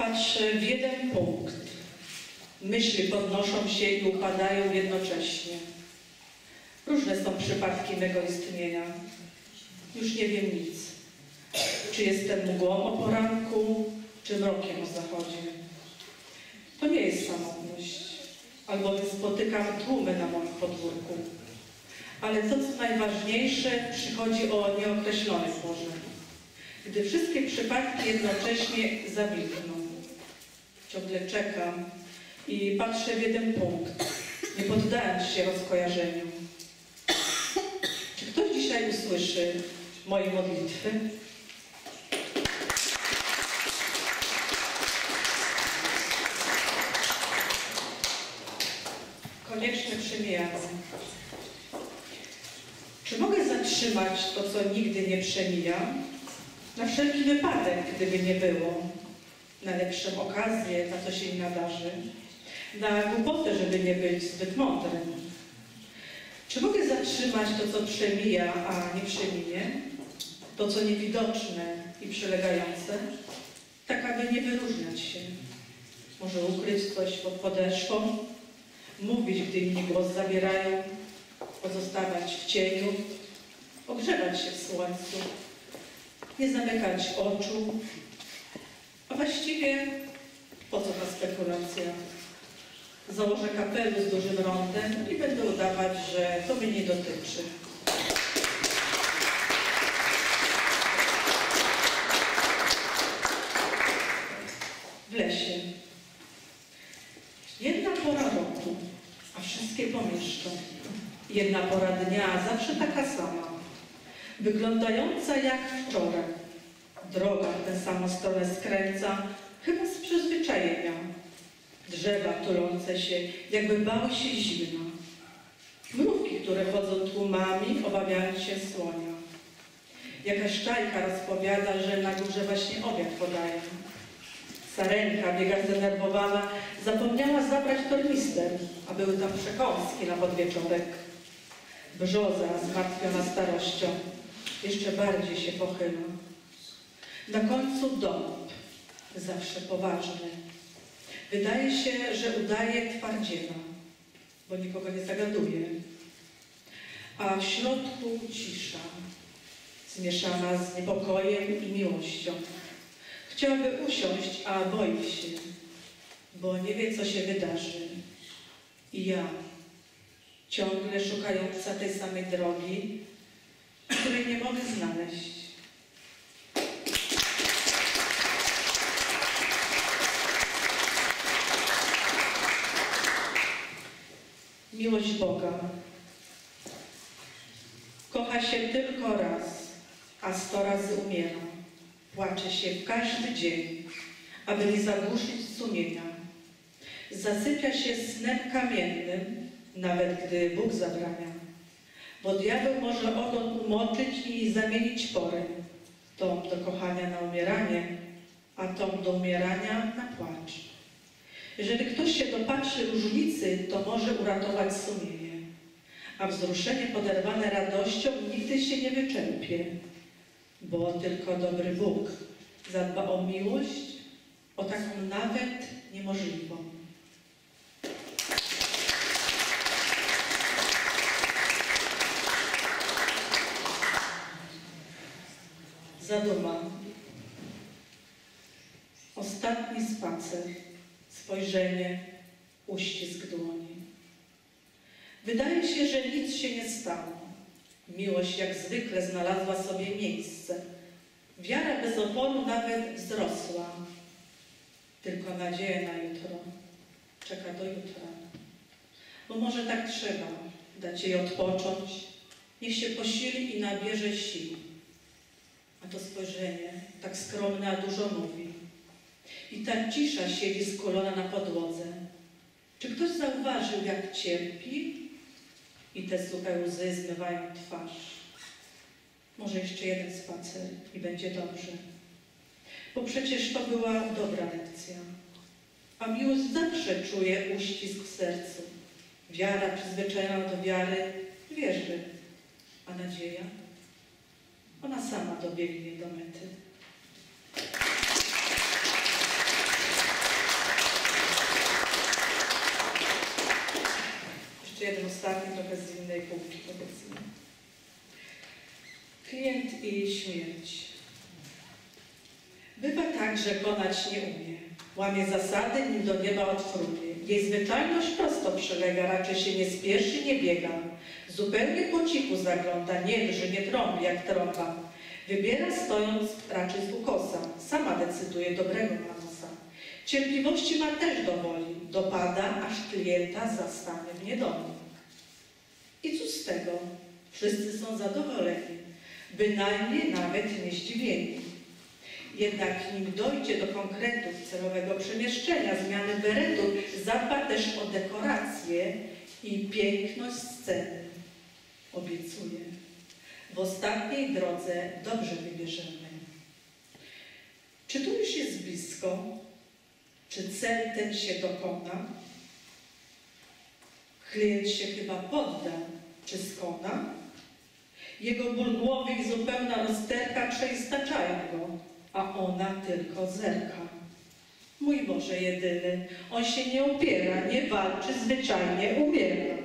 patrzę w jeden punkt. Myśli podnoszą się i upadają jednocześnie. Różne są przypadki mego istnienia. Już nie wiem nic. Czy jestem mgłą o poranku, czy mrokiem o zachodzie. To nie jest samotność, albowiem spotykam tłumy na moim podwórku. Ale to, co najważniejsze, przychodzi o nieokreślonej porze, gdy wszystkie przypadki jednocześnie zamilkną. Ciągle czekam i patrzę w jeden punkt, nie poddając się rozkojarzeniu. Czy ktoś dzisiaj usłyszy moje modlitwy? Konieczne przemijanie. Czy mogę zatrzymać to, co nigdy nie przemija? Na wszelki wypadek, gdyby nie było. Na lepszą okazję, na co się im nadarzy. Na głupotę, żeby nie być zbyt mądrym. Czy mogę zatrzymać to, co przemija, a nie przeminie? To, co niewidoczne i przylegające? Tak, aby nie wyróżniać się. Może ukryć coś pod podeszwą? Mówić, gdy inni głos zabierają? Pozostawać w cieniu? Ogrzewać się w słońcu? Nie zamykać oczu? A właściwie po co ta spekulacja? Założę kapelusz z dużym rondem i będę udawać, że to mnie nie dotyczy. W lesie. Jedna pora roku, a wszystkie pomieszczą. Jedna pora dnia, zawsze taka sama. Wyglądająca jak wczoraj. Droga w tę samą stronę skręca, chyba z przyzwyczajenia. Drzewa tulące się, jakby bały się zimna. Mrówki, które chodzą tłumami, obawiając się słonia. Jakaś czajka rozpowiada, że na górze właśnie obiad podają. Sarenka, biega zdenerwowana, zapomniała zabrać tornister, a były tam przekąski na podwieczorek. Brzoza, zmartwiona starością, jeszcze bardziej się pochyla. Na końcu dąb, zawsze poważny. Wydaje się, że udaje twardziela, bo nikogo nie zagaduje. A w środku cisza, zmieszana z niepokojem i miłością. Chciałaby usiąść, a boi się, bo nie wie, co się wydarzy. I ja, ciągle szukająca tej samej drogi, której nie mogę znaleźć. Miłość Boga. Kocha się tylko raz, a 100 razy umiera. Płacze się w każdy dzień, aby nie zagłuszyć sumienia. Zasypia się snem kamiennym, nawet gdy Bóg zabrania. Bo diabeł może ogon umoczyć i zamienić porę. Tą do kochania na umieranie, a tą do umierania na płacz. Jeżeli ktoś się dopatrzy różnicy, to może uratować sumienie. A wzruszenie poderwane radością nigdy się nie wyczerpie. Bo tylko dobry Bóg zadba o miłość, o taką nawet niemożliwą. Zaduma. Ostatni spacer, spojrzenie, uścisk dłoni. Wydaje się, że nic się nie stało. Miłość jak zwykle znalazła sobie miejsce. Wiara bez oporu nawet wzrosła. Tylko nadzieja na jutro czeka do jutra. Bo może tak trzeba dać jej odpocząć, niech się posili i nabierze sił. A to spojrzenie, tak skromne, a dużo mówi. I ta cisza siedzi skulona na podłodze. Czy ktoś zauważył, jak cierpi? I te suche łzy zmywają twarz. Może jeszcze jeden spacer i będzie dobrze. Bo przecież to była dobra lekcja. A miłość zawsze czuje uścisk w sercu. Wiara przyzwyczajona do wiary wierzy. A nadzieja? Ona sama dobiegnie do mety. Jeszcze jeden ostatni, trochę z innej półki, powiedzmy. Klient i śmierć. Bywa tak, że konać nie umie. Łamie zasady, nim do nieba odfruje. Jej zwyczajność prosto przelega, raczej się nie spieszy, nie biega. Zupełnie po cichu zagląda, nie drży, nie trąbi jak trąba. Wybiera stojąc raczej z ukosa. Sama decyduje, dobrego ma nosa. Cierpliwości ma też do woli. Dopada, aż klienta zastanie w niedomu. I cóż z tego? Wszyscy są zadowoleni. Bynajmniej nawet nie zdziwieni. Jednak nim dojdzie do konkretów celowego przemieszczenia, zmiany beretów, zadba też o dekoracje i piękność sceny. Obiecuję. W ostatniej drodze dobrze wybierzemy. Czy tu już jest blisko? Czy cel ten się dokona? Klient się chyba podda, czy skona? Jego ból głowy i zupełna rozterka przeistaczają go, a ona tylko zerka. Mój Boże jedyny, on się nie upiera, nie walczy, zwyczajnie umiera.